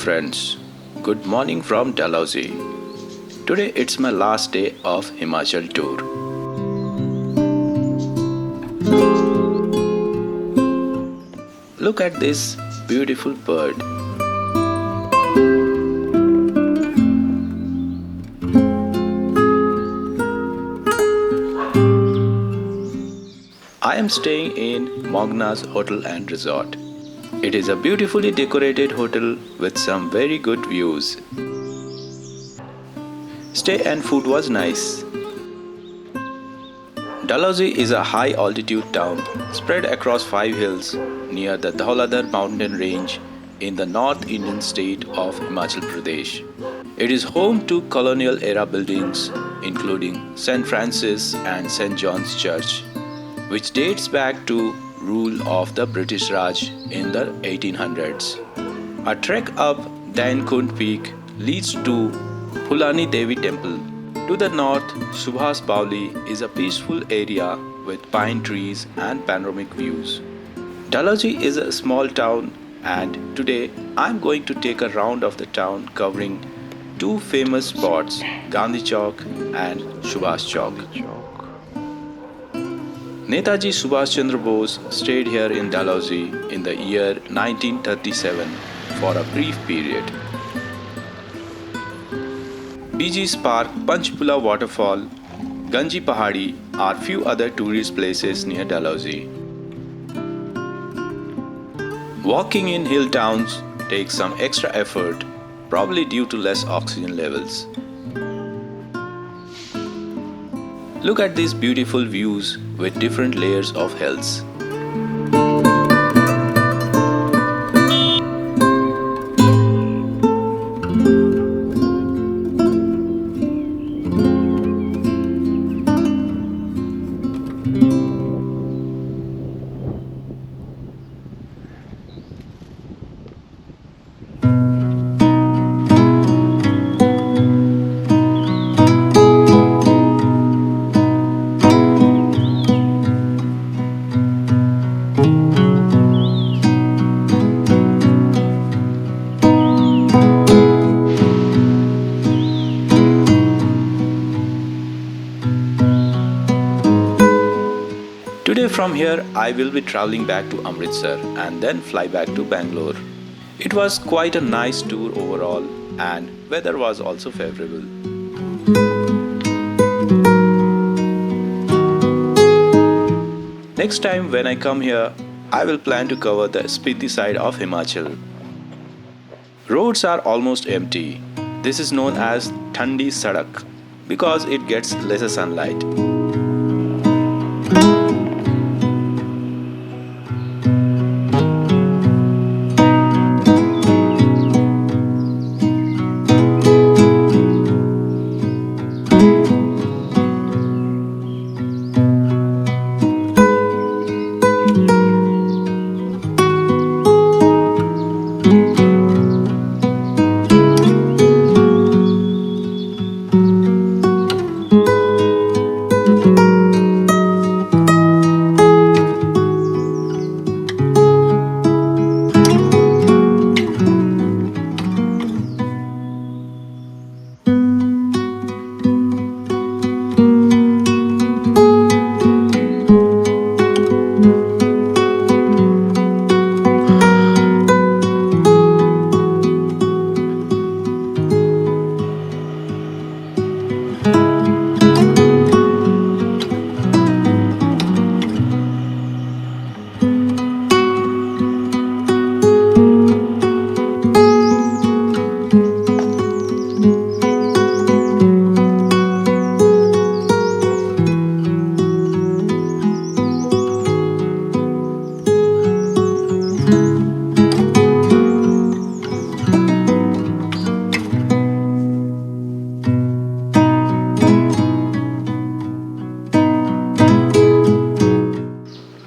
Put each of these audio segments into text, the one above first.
friends, good morning from Dalhousie. Today it's my last day of Himachal tour. Look at this beautiful bird. I am staying in Mogna's Hotel and Resort. It is a beautifully decorated hotel with some very good views. Stay and food was nice. Dalhousie is a high altitude town spread across 5 hills near the Dhauladhar mountain range in the North Indian state of Himachal Pradesh. It is home to colonial-era buildings including St. Francis and St. John's Church, which dates back to rule of the British Raj in the 1800s. A trek up Dainkund Peak leads to Pholani Devi Temple. To the north, Subhash Baoli is a peaceful area with pine trees and panoramic views. Dalhousie is a small town, and today I am going to take a round of the town covering two famous spots, Gandhi Chowk and Subhash Chowk. Netaji Subhash Chandra Bose stayed here in Dalhousie in the year 1937 for a brief period. Beeji's Park, Panchpula waterfall, Ganji Pahadi are few other tourist places near Dalhousie. Walking in hill towns takes some extra effort, probably due to less oxygen levels. Look at these beautiful views with different layers of hills. Today from here I will be travelling back to Amritsar and then fly back to Bangalore. It was quite a nice tour overall and weather was also favourable. Next time when I come here, I will plan to cover the Spiti side of Himachal. Roads are almost empty. This is known as Thandi Sadak because it gets lesser sunlight.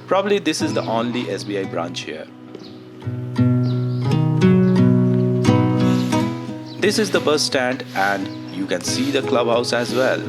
Probably this is the only SBI branch here. This is the bus stand and you can see the clubhouse as well.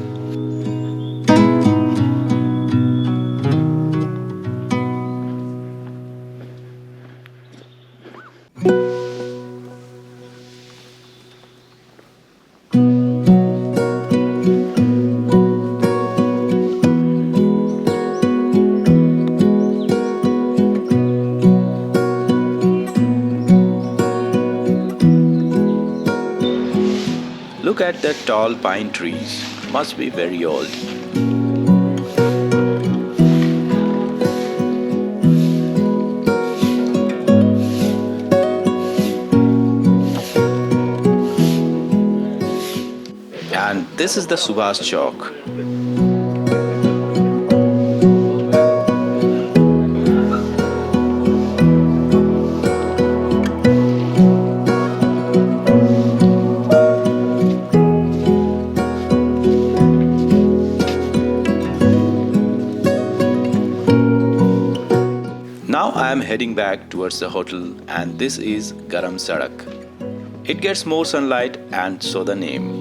tall pine trees. Must be very old. And this is the Subhash Chowk. Now I am heading back towards the hotel, and this is Garam Sadak. It gets more sunlight, and so the name.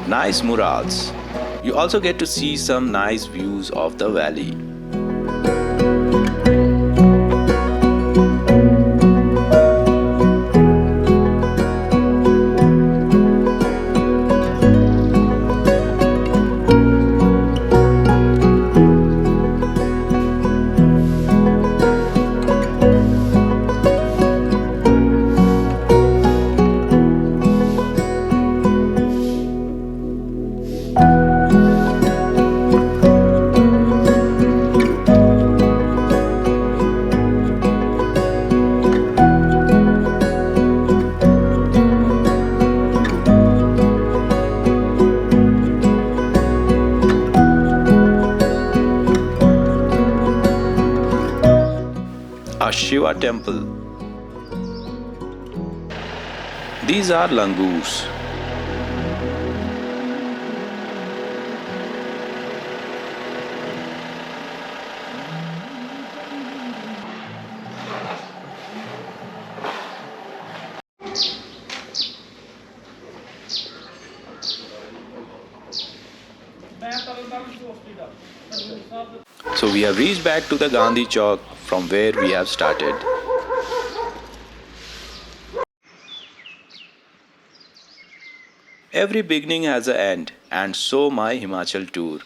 Nice murals. You also get to see some nice views of the valley. A Shiva temple. These are langurs. So we have reached back to the Gandhi Chowk from where we have started. Every beginning has an end, and so my Himachal tour.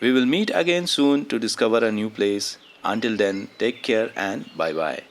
We will meet again soon to discover a new place. Until then, take care and bye bye.